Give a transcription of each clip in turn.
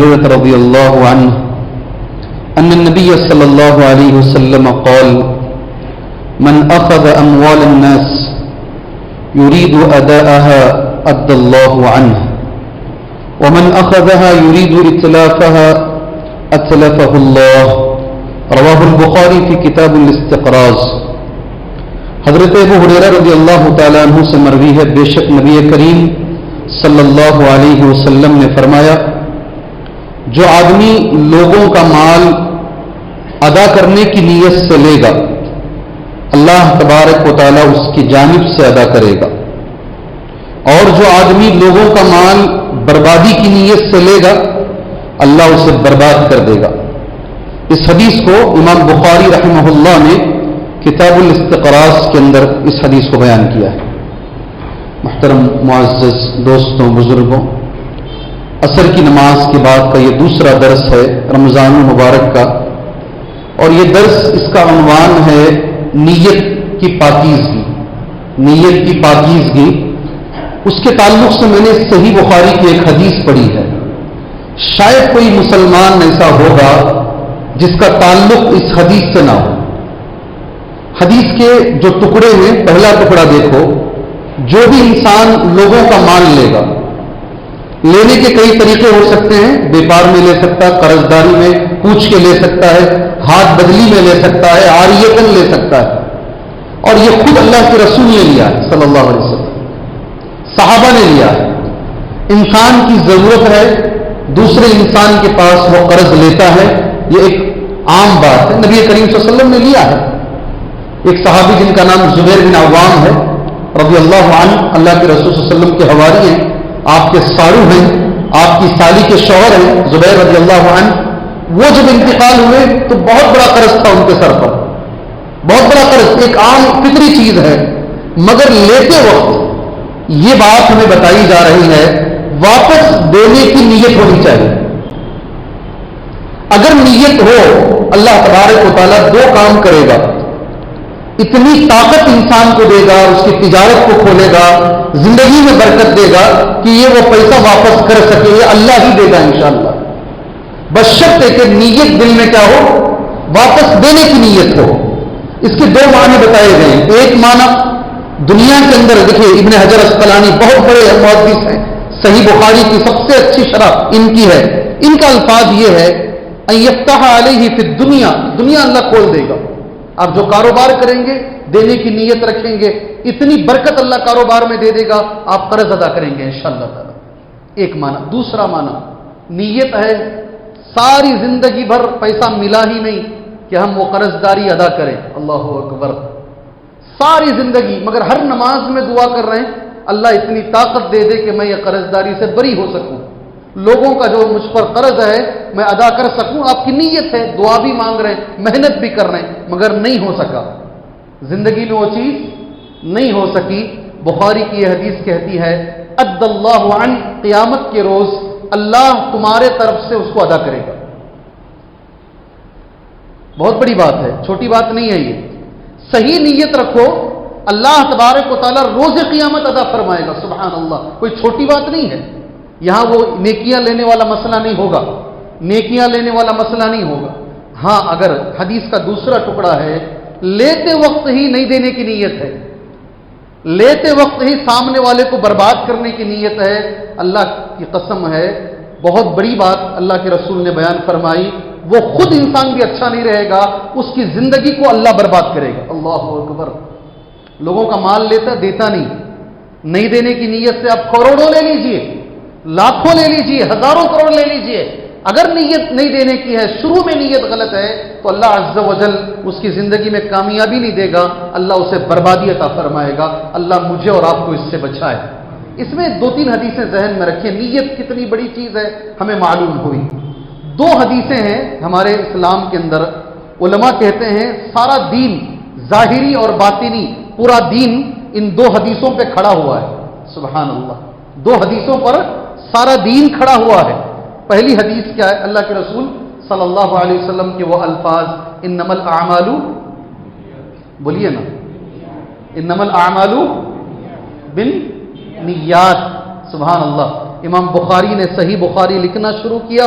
هريرة رضي الله عنه أن النبي صلى الله عليه وسلم قال: من أخذ أموال الناس يريد أداءها أدى الله عنه، ومن أخذها يريد إتلافها أتلفه الله. رواہ البخاری فی کتاب الاستقراض. حضرت ابو ہریرہ رضی اللہ تعالیٰ عنہ سے مروی ہے، بے شک نبی کریم صلی اللہ علیہ وسلم نے فرمایا: جو آدمی لوگوں کا مال ادا کرنے کی نیت سے لے گا، اللہ تبارک و تعالیٰ اس کی جانب سے ادا کرے گا، اور جو آدمی لوگوں کا مال بربادی کی نیت سے لے گا، اللہ اسے برباد کر دے گا. اس حدیث کو امام بخاری رحمہ اللہ نے کتاب الاستقراض کے اندر اس حدیث کو بیان کیا ہے. محترم معزز دوستوں، بزرگوں، عصر کی نماز کے بعد کا یہ دوسرا درس ہے رمضان المبارک کا، اور یہ درس اس کا عنوان ہے نیت کی پاکیزگی. نیت کی پاکیزگی، اس کے تعلق سے میں نے صحیح بخاری کی ایک حدیث پڑھی ہے. شاید کوئی مسلمان ایسا ہوگا جس کا تعلق اس حدیث سے نہ ہو. حدیث کے جو ٹکڑے ہیں، پہلا ٹکڑا دیکھو: جو بھی انسان لوگوں کا مال لے گا، لینے کے کئی طریقے ہو سکتے ہیں. بیپار میں لے سکتا ہے، قرض داری میں پوچھ کے لے سکتا ہے، ہاتھ بدلی میں لے سکتا ہے، عاریتاً لے سکتا ہے. اور یہ خود اللہ کے رسول نے لیا ہے صلی اللہ علیہ وسلم، صحابہ نے لیا ہے. انسان کی ضرورت ہے، دوسرے انسان کے پاس وہ قرض لیتا ہے، یہ ایک عام بات ہے. نبی کریم صلی اللہ علیہ وسلم نے لیا ہے. ایک صحابی جن کا نام زبیر بن عوام ہے رضی اللہ عنہ، اللہ کے رسول صلی اللہ علیہ وسلم کے حواری ہیں، آپ کے سارو ہیں، آپ کی سالی کے شوہر ہیں زبیر رضی اللہ عنہ. وہ جب انتقال ہوئے تو بہت بڑا قرض تھا ان کے سر پر، بہت بڑا قرض. ایک عام فطری چیز ہے، مگر لیتے وقت یہ بات ہمیں بتائی جا رہی ہے واپس دینے کی نیت ہونی چاہیے. اگر نیت ہو، اللہ تبارک و تعالیٰ دو کام کرے گا. اتنی طاقت انسان کو دے گا، اس کی تجارت کو کھولے گا، زندگی میں برکت دے گا کہ یہ وہ پیسہ واپس کر سکے. یہ اللہ ہی دے گا انشاءاللہ، بشرط ہے کہ نیت دل میں کیا ہو، واپس دینے کی نیت ہو. اس کے دو معنی بتائے گئے ہیں. ایک معنی دنیا کے اندر دیکھیے، ابن حجر اسقلانی بہت بڑے محدث ہیں، صحیح بخاری کی سب سے اچھی شرح ان کی ہے. ان کا الفاظ یہ ہے: ان یفتح علیہ فی الدنیا، دنیا اللہ کھول دے گا. آپ جو کاروبار کریں گے، دینے کی نیت رکھیں گے، اتنی برکت اللہ کاروبار میں دے دے گا، آپ قرض ادا کریں گے انشاءاللہ تعالی. ایک معنی. دوسرا معنی نیت ہے ساری زندگی بھر پیسہ ملا ہی نہیں کہ ہم وہ قرض داری ادا کریں. اللہ اکبر. ساری زندگی، مگر ہر نماز میں دعا کر رہے ہیں اللہ اتنی طاقت دے دے کہ میں یہ قرض داری سے بری ہو سکوں، لوگوں کا جو مجھ پر قرض ہے میں ادا کر سکوں. آپ کی نیت ہے، دعا بھی مانگ رہے ہیں، محنت بھی کر رہے ہیں، مگر نہیں ہو سکا. زندگی میں وہ چیز نہیں ہو سکی. بخاری کی یہ حدیث کہتی ہے: اد اللہ عن، قیامت کے روز اللہ تمہارے طرف سے اس کو ادا کرے گا. بہت بڑی بات ہے، چھوٹی بات نہیں ہے یہ. صحیح نیت رکھو، اللہ تبارک و تعالیٰ روز قیامت ادا فرمائے گا. سبحان اللہ. کوئی چھوٹی بات نہیں ہے. یہاں وہ نیکیاں لینے والا مسئلہ نہیں ہوگا، نیکیاں لینے والا مسئلہ نہیں ہوگا. ہاں، اگر حدیث کا دوسرا ٹکڑا ہے لیتے وقت ہی نہیں دینے کی نیت ہے، لیتے وقت ہی سامنے والے کو برباد کرنے کی نیت ہے، اللہ کی قسم ہے بہت بڑی بات اللہ کے رسول نے بیان فرمائی. وہ خود انسان بھی اچھا نہیں رہے گا، اس کی زندگی کو اللہ برباد کرے گا. اللہ اکبر. لوگوں کا مال لیتا دیتا نہیں دینے کی نیت سے آپ کروڑوں لے لیجئے، لاکھوں لے لیجئے، ہزاروں کروڑ لے لیجئے، اگر نیت نہیں دینے کی ہے، شروع میں نیت غلط ہے، تو اللہ عز و جل اس کی زندگی میں کامیابی نہیں دے گا، اللہ اسے بربادی عطا فرمائے گا. اللہ مجھے اور آپ کو اس سے بچائے. اس میں دو تین حدیثیں ذہن میں رکھیں. نیت کتنی بڑی چیز ہے ہمیں معلوم ہوئی. دو حدیثیں ہیں ہمارے اسلام کے اندر. علماء کہتے ہیں سارا دین، ظاہری اور باطنی، پورا دین ان دو حدیثوں پہ کھڑا ہوا ہے. سبحان اللہ. دو حدیثوں پر سارا دین کھڑا ہوا ہے. پہلی حدیث کیا ہے؟ اللہ کے رسول صلی اللہ علیہ وسلم کے وہ الفاظ: انما الاعمال، بولیے نا، انما الاعمال بالنیات. سبحان اللہ. امام بخاری نے صحیح بخاری لکھنا شروع کیا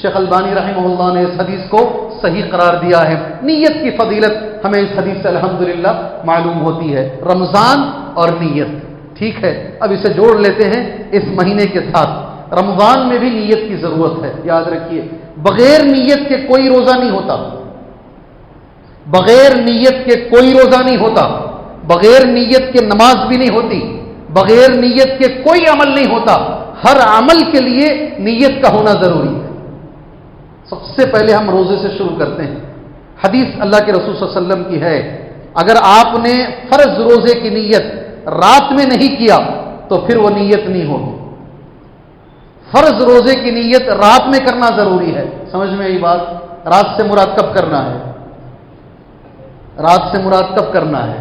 شیخ البانی رحمہ اللہ نے اس حدیث کو صحیح قرار دیا ہے۔ نیت کی فضیلت ہمیں اس حدیث سے الحمدللہ معلوم ہوتی ہے۔ رمضان اور نیت، ٹھیک ہے، اب اسے جوڑ لیتے ہیں اس مہینے کے ساتھ۔ رمضان میں بھی نیت کی ضرورت ہے، یاد رکھیے، بغیر نیت کے کوئی روزہ نہیں ہوتا، بغیر نیت کے کوئی روزہ نہیں ہوتا، بغیر نیت کے نماز بھی نہیں ہوتی، بغیر نیت کے کوئی عمل نہیں ہوتا۔ ہر عمل کے لیے نیت کا ہونا ضروری ہے۔ سب سے پہلے ہم روزے سے شروع کرتے ہیں۔ حدیث اللہ کے رسول صلی اللہ علیہ وسلم کی ہے، اگر آپ نے فرض روزے کی نیت رات میں نہیں کیا تو پھر وہ نیت نہیں ہوگی۔ فرض روزے کی نیت رات میں کرنا ضروری ہے۔ سمجھ میں یہ بات؟ رات سے مراد کب کرنا ہے؟ رات سے مراد کب کرنا ہے؟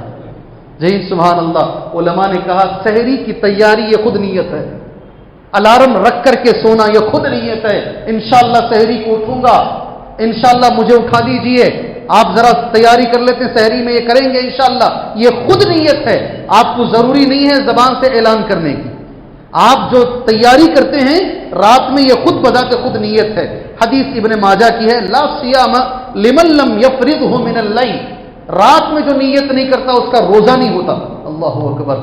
جی سبحان اللہ، علماء نے کہا سحری کی تیاری یہ خود نیت ہے، الارم رکھ کر کے سونا یہ خود نیت ہے، انشاءاللہ سحری کو اٹھوں گا، انشاءاللہ مجھے اٹھا دیجئے، آپ ذرا تیاری کر لیتے ہیں سحری میں یہ کریں گے انشاءاللہ، یہ خود نیت ہے۔ آپ کو ضروری نہیں ہے زبان سے اعلان کرنے کی، آپ جو تیاری کرتے ہیں رات میں یہ خود بذات خود نیت ہے۔ حدیث ابن ماجہ کی ہے، لا صیام لمن لم یفرضہ من اللیل، رات میں جو نیت نہیں کرتا اس کا روزہ نہیں ہوتا۔ اللہ اکبر،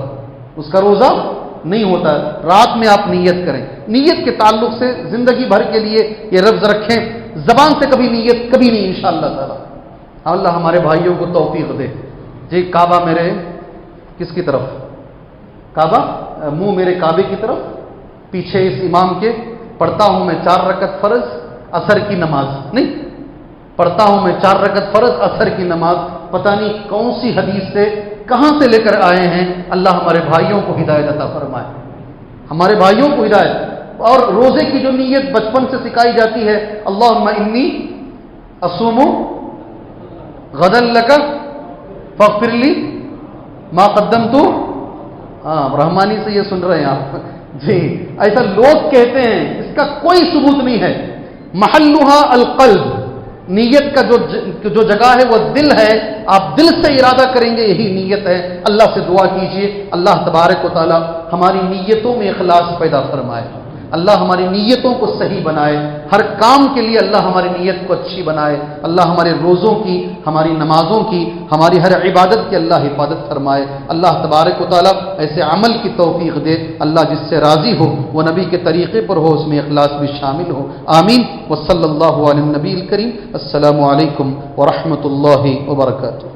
اس کا روزہ نہیں ہوتا۔ رات میں آپ نیت کریں، نیت کے تعلق سے زندگی بھر کے لیے یہ لفظ رکھیں، زبان سے کبھی نیت کبھی نہیں انشاءاللہ تعالی۔ اللہ ہمارے بھائیوں کو توفیق دے۔ جی کعبہ میرے کس کی طرف؟ کعبہ، منہ میرے کعبے کی طرف، پیچھے اس امام کے پڑھتا ہوں میں 4 رکعت فرض عصر کی نماز، نہیں پڑھتا ہوں میں 4 رکعت فرض عصر کی نماز، پتہ نہیں کون سی حدیث سے کہاں سے لے کر آئے ہیں۔ اللہ ہمارے بھائیوں کو ہدایت عطا فرمائے، ہمارے بھائیوں کو ہدایت۔ اور روزے کی جو نیت بچپن سے سکھائی جاتی ہے، اللہم انی اصوم غدا لک فاغفر لی ما قدمت، رحمانی سے یہ سن رہے ہیں آپ جی، ایسا لوگ کہتے ہیں، اس کا کوئی ثبوت نہیں ہے۔ محلھا القلب، نیت کا جو جگہ ہے وہ دل ہے، آپ دل سے ارادہ کریں گے یہی نیت ہے۔ اللہ سے دعا کیجئے اللہ تبارک و تعالی ہماری نیتوں میں اخلاص پیدا فرمائے، اللہ ہماری نیتوں کو صحیح بنائے، ہر کام کے لیے اللہ ہماری نیت کو اچھی بنائے، اللہ ہمارے روزوں کی، ہماری نمازوں کی، ہماری ہر عبادت کی اللہ حفاظت فرمائے۔ اللہ تبارک و تعالی ایسے عمل کی توفیق دے اللہ جس سے راضی ہو، وہ نبی کے طریقے پر ہو، اس میں اخلاص بھی شامل ہو، آمین۔ وصلی اللہ علی النبی الکریم۔ السلام علیکم ورحمۃ اللہ وبرکاتہ۔